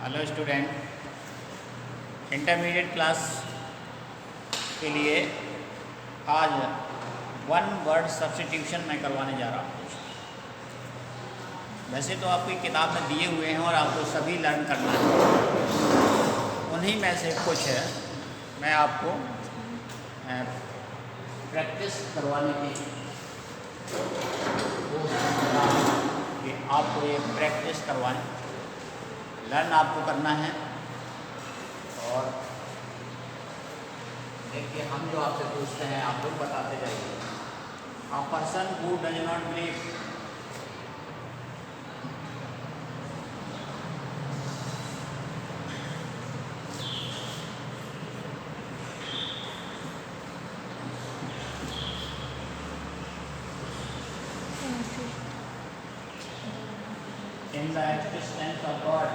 Hello student, intermediate class के लिए आज वन वर्ड सब्स्टिट्यूशन मैं करवाने जा रहा हूँ। वैसे तो आपकी किताब में दिए हुए हैं और आपको सभी लर्न करना है, उन्हीं में से कुछ है मैं आपको प्रैक्टिस करवाने की कि आपको ये प्रैक्टिस करवाएं, लर्न आपको करना है। और देखिए, हम जो आपसे पूछते हैं आप लोग बताते जाइए। A person who does not believe, in the existence of God,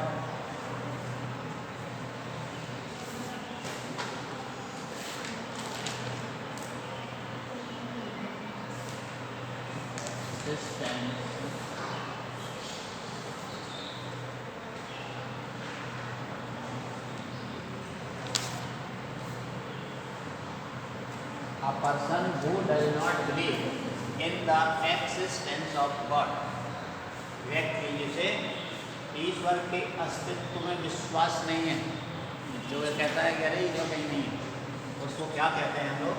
a person who does not believe in the existence of God, व्यक्ति जिसे ईश्वर के अस्तित्व में विश्वास नहीं है, जो ये कहता है कि अरे ईश्वर कहीं नहीं है, उसको क्या कहते हैं हम लोग?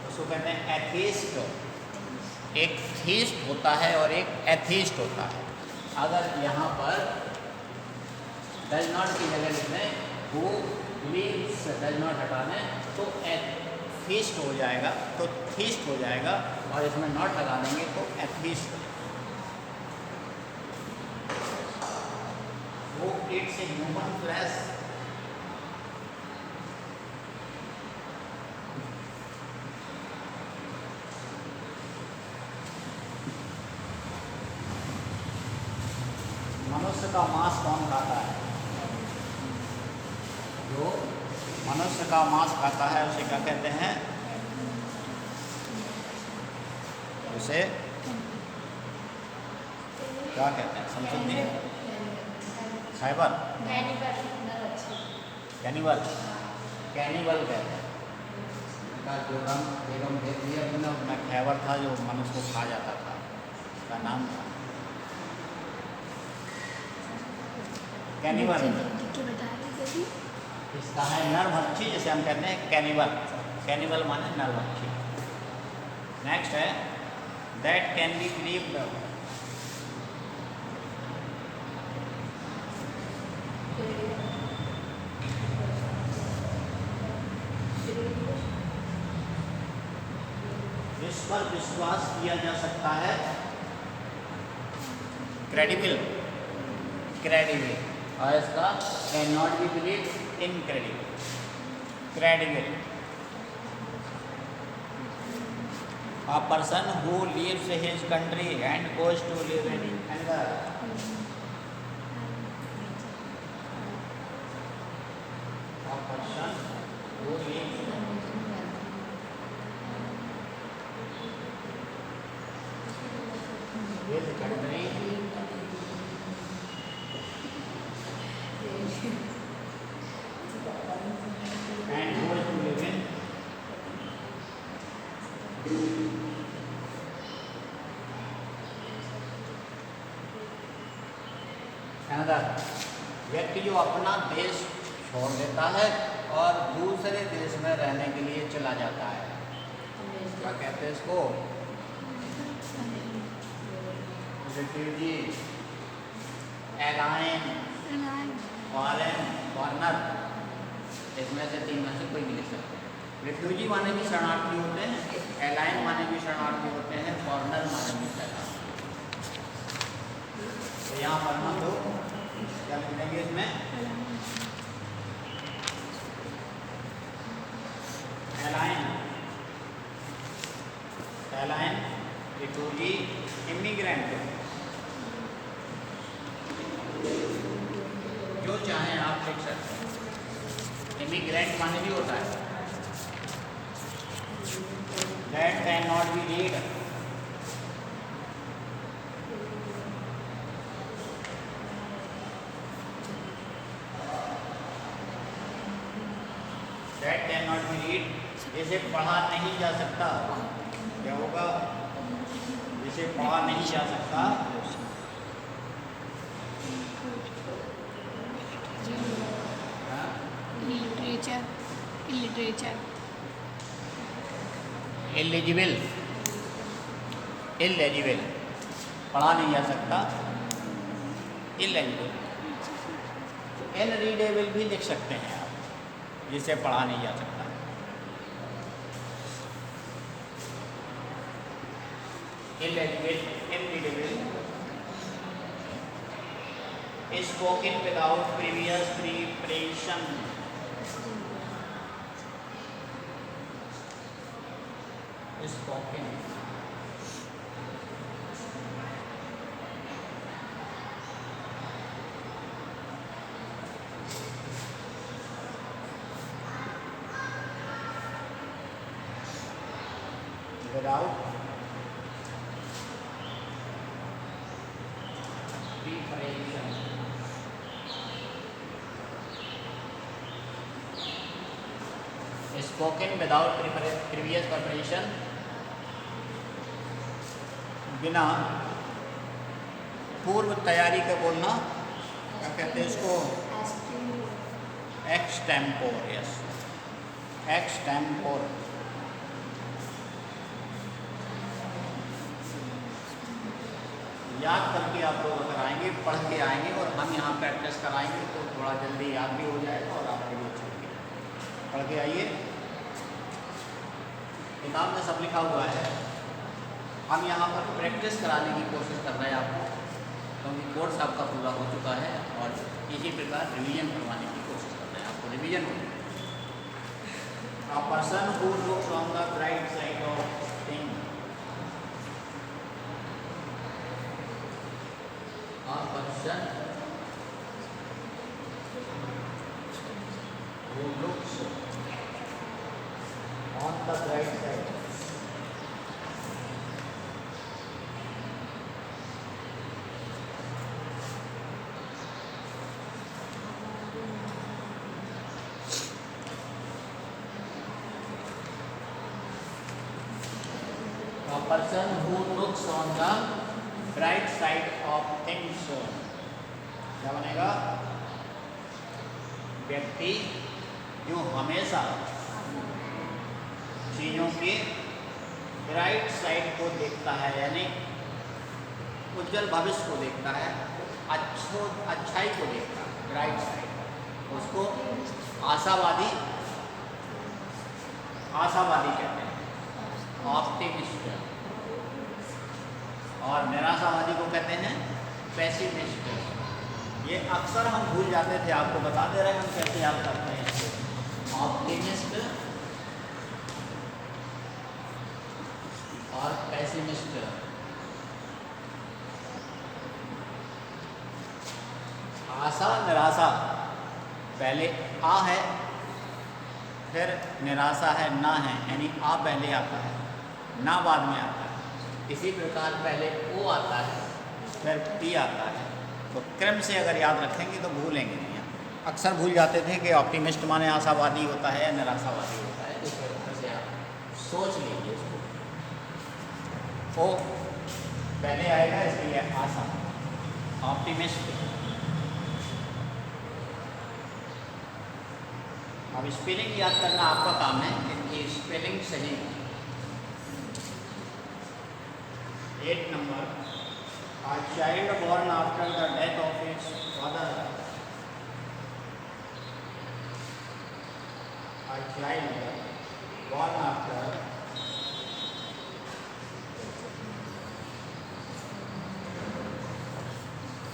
उसको कहते हैं एथीस्ट। एक थीस्ट होता है और एक एथीस्ट होता है। अगर यहाँ पर डज नॉट की जगह लिखें हु बिलीव्स, डज नॉट हटाने तो एथीस्ट हो जाएगा, तो थीस्ट हो जाएगा, और इसमें नॉट लगा देंगे तो एथीस्ट। वो इट्स ए ह्यूमन फ्लैश, मनुष्य का मांस कौन खाता है? जो मनुष्य का मांस खाता है उसे क्या कहते हैं? उसे क्या कहते हैं? समझिए, खैबर, कैनिबल, कैनिबल कहते हैं। जो बेगम में खैबर था जो मनुष्य को खा जाता था, उसका नाम था कैनिबल। इसका है नरभक्षी, जैसे हम कहते हैं कैनिबल। कैनिबल माने नरभक्षी। नेक्स्ट है दैट कैन बी बिलीव्ड, जिस पर विश्वास किया जा सकता है। Credible, credible. और इसका can not be believe, incredible. Credible, a person who leaves his country and goes to live in another, a person who leaves his country and goes to live in another, व्यक्ति जो अपना देश छोड़ देता है और दूसरे देश में रहने के लिए चला जाता है, क्या कहते हैं इसको? Refugee, align, foreign, foreigner. इसमें से तीन में से कोई नहीं लिख सकते। रिफ्यूजी माने भी शरणार्थी होते हैं, एलाइन माने भी शरणार्थी होते हैं, फॉरनर माने भी शरणार्थी। तो यहाँ पर हम लोग क्या लिखेंगे इसमें? Align, align, refugee, immigrant. जो चाहें आप लिख सकते हैं। इमिग्रेंट माने भी होता है that can not be read, that can not be read, जिसे पढ़ा नहीं जा सकता। क्या होगा? जिसे पढ़ा नहीं जा सकता। लिटरेचर, लिटरेचर, इलिजिबल, इलेजिबल, पढ़ा नहीं जा सकता, इलेजिबल। इनरीडेबल भी लिख सकते हैं आप, जिसे पढ़ा नहीं जा सकता। Illegible, unreadable, spoken without previous preparation, spoken without preparation, spoken without previous preparation, बिना पूर्व तैयारी के बोलना। क्या कहते हैं इसको? एक्सटेम्पोर। Yes, extempore. याद करके आप लोग अगर आएंगे, पढ़ के आएंगे और हम यहाँ प्रैक्टिस कराएंगे तो थोड़ा जल्दी याद भी हो जाएगा और आपके लिए अच्छा लगेगा। पढ़ के आइए, किताब में सब लिखा हुआ है। हम यहाँ पर प्रैक्टिस कराने की कोशिश कर रहे हैं आपको, क्योंकि कोर्स आपका पूरा हो चुका है और इसी प्रकार रिवीजन करवाने की कोशिश कर रहे हैं आपको। रिवीजन हो, a person who looks on the bright side of thing, a person who looks on the bright side, a person who looks on the bright side of things. क्या बनेगा? व्यक्ति जो हमेशा चीज़ों के ब्राइट साइड को देखता है, यानी उज्जवल भविष्य को देखता है, अच्छाई को देखता है, ब्राइट साइड, उसको आशावादी, आशावादी कहते हैं, ऑप्टिमिस्ट। और निराशावादी को कहते हैं पेसिमिस्ट। ये अक्सर हम भूल जाते थे, आपको बता दे रहे हैं हम कैसे याद करते हैं इसको। ऑप्टिमिस्ट और पेसिमिस्ट। आशा निराशा, पहले आ है फिर निराशा है, ना है, यानी आ पहले आता है, ना बाद में आता है। इसी प्रकार पहले ओ आता है फिर पी आता है। तो क्रम से अगर याद रखेंगे तो भूलेंगे नहीं। अक्सर भूल जाते थे कि ऑप्टिमिस्ट माने आशावादी होता है या निराशावादी होता है। इस तरह से आप सोच लीजिए इसको। ओ पहले आएगा इसलिए आशा, ऑप्टिमिस्ट। अब स्पेलिंग याद करना आपका काम है, इनकी स्पेलिंग सही। 8 number, a child born after the death of its father, a child born after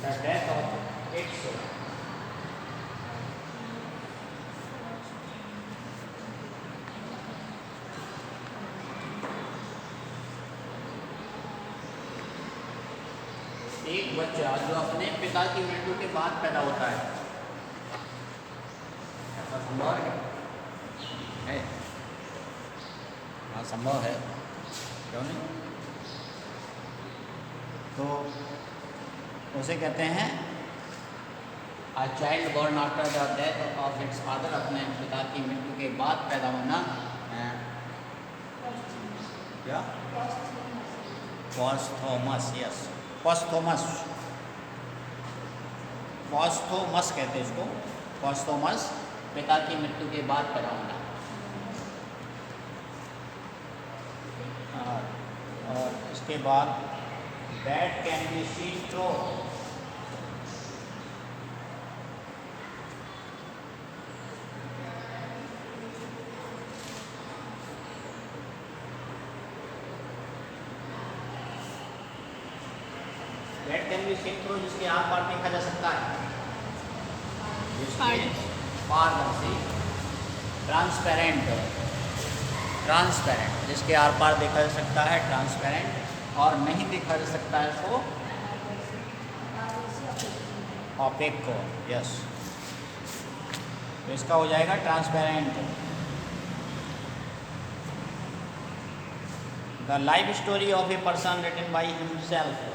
the death of its एक बच्चा जो अपने पिता की मृत्यु के बाद पैदा होता है, ऐसा संभव है? हाँ संभव है, क्यों नहीं? तो उसे कहते हैं A child born after the death of its father, अपने पिता की मृत्यु के बाद पैदा होना क्या? पॉस्थोमस, यस, पॉस्थोमस, पॉस्थोमस कहते हैं इसको, पॉस्थोमस, पिता की मृत्यु के बाद पैदा होना। और इसके बाद that can be seen through that can be seen through, जिसके आर पार देखा जा सकता है, जिसके पारदर्शी, ट्रांसपेरेंट, ट्रांसपेरेंट, जिसके आर पार देखा जा सकता है, ट्रांसपेरेंट, और नहीं देखा जा सकता है तो ऑपेक को, यस, तो इसका हो जाएगा transparent. The life story of a person written by himself,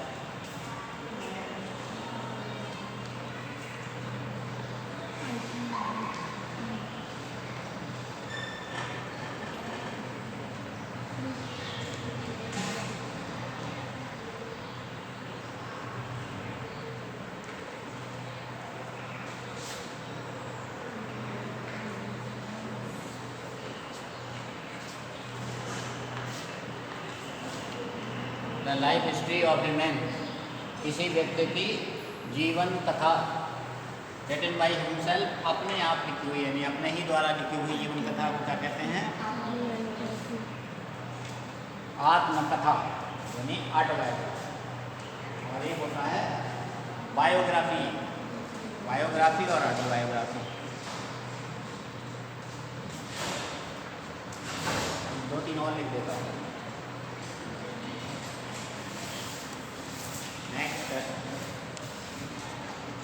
the life history of a man, किसी व्यक्ति की जीवन कथा, रिटन बाई हिमसेल्फ, अपने आप लिखी हुई, यानी अपने ही द्वारा लिखी हुई जीवन कथा को क्या कहते हैं? आत्मकथा, यानी ऑटोबायोग्राफी। और ये होता है बायोग्राफी, बायोग्राफी और ऑटोबायोग्राफी, दो तीन और लिख देता हूँ। नेक्स्ट,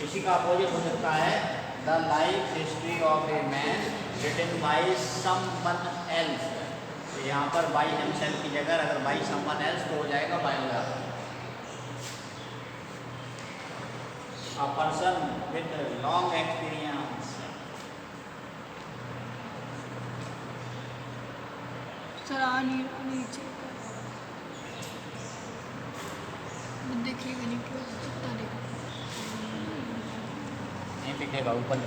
इसी का अपोजिट हो सकता है the life history of a man written by someone else. तो यहाँ पर बाई हिमसेल्फ की जगह अगर बाई समवन एल्स तो हो जाएगा biography. A person with long experience, देखिएगा नहीं क्यों कितना देखो नहीं दिखेगा ऊपर।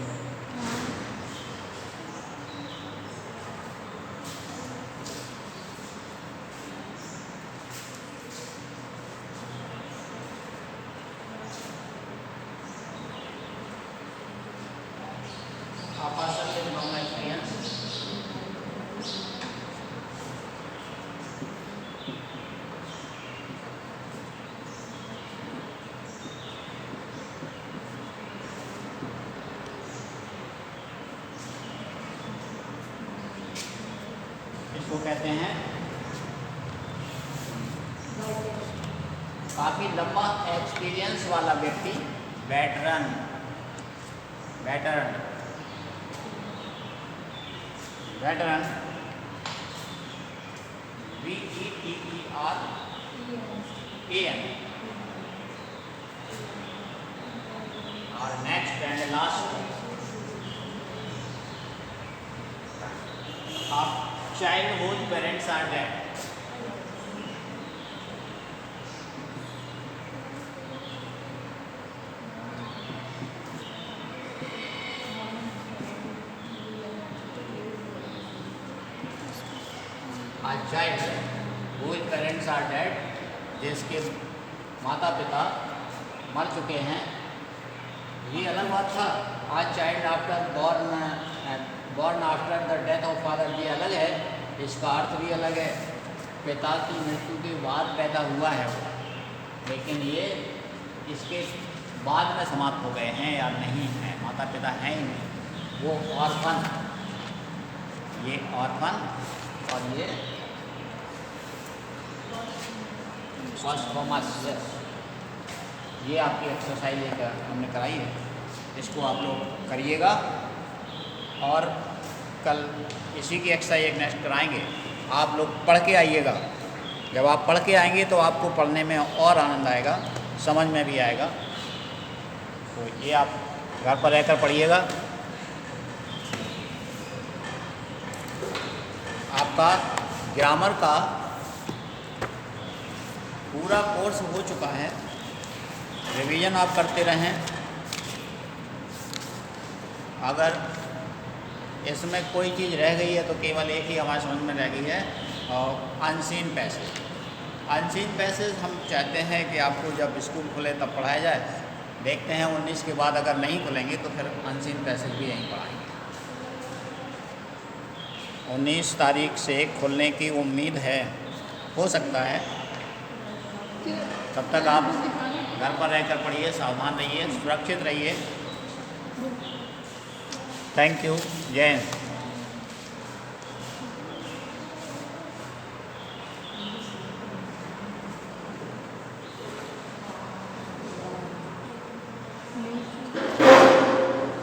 इसको कहते हैं काफ़ी लंबा एक्सपीरियंस वाला व्यक्ति, वेटरन, वेटरन, वेटरन, VETERAN। और next and last, child whose parents are dead। A child whose parents are dead, जिसके माता पिता मर चुके हैं, ये अलग बात था। A child after born after the death of father, ये अलग है, इसका अर्थ भी अलग है, पिता की मृत्यु के बाद पैदा हुआ है वो, लेकिन ये इसके बाद में समाप्त हो गए हैं या नहीं हैं, माता पिता हैं ही नहीं, वो ऑर्फन, ये ऑर्फन और ये पॉस्थोमस। ये आपकी एक्सरसाइज हमने कराई है, इसको आप लोग करिएगा और कल इसी की एक्सरसाइज एक नेक्स्ट कराएंगे। आप लोग पढ़ के आइएगा, जब आप पढ़ के आएंगे तो आपको पढ़ने में और आनंद आएगा, समझ में भी आएगा। तो ये आप घर पर रहकर पढ़िएगा। आपका ग्रामर का पूरा कोर्स हो चुका है, रिवीजन आप करते रहें। अगर इसमें कोई चीज़ रह गई है तो केवल एक ही हमारे समझ में रह गई है, और अनसीन पैसेज। अनसीन पैसेज हम चाहते हैं कि आपको जब स्कूल खुले तब पढ़ाया जाए। देखते हैं 19 के बाद अगर नहीं खुलेंगे तो फिर अनसीन पैसेज भी यहीं पढ़ाएंगे। 19 तारीख से खुलने की उम्मीद है, हो सकता है। तब तक आप घर पर रहकर पढ़िए, सावधान रहिए, सुरक्षित रहिए। Thank you. जय हिंद।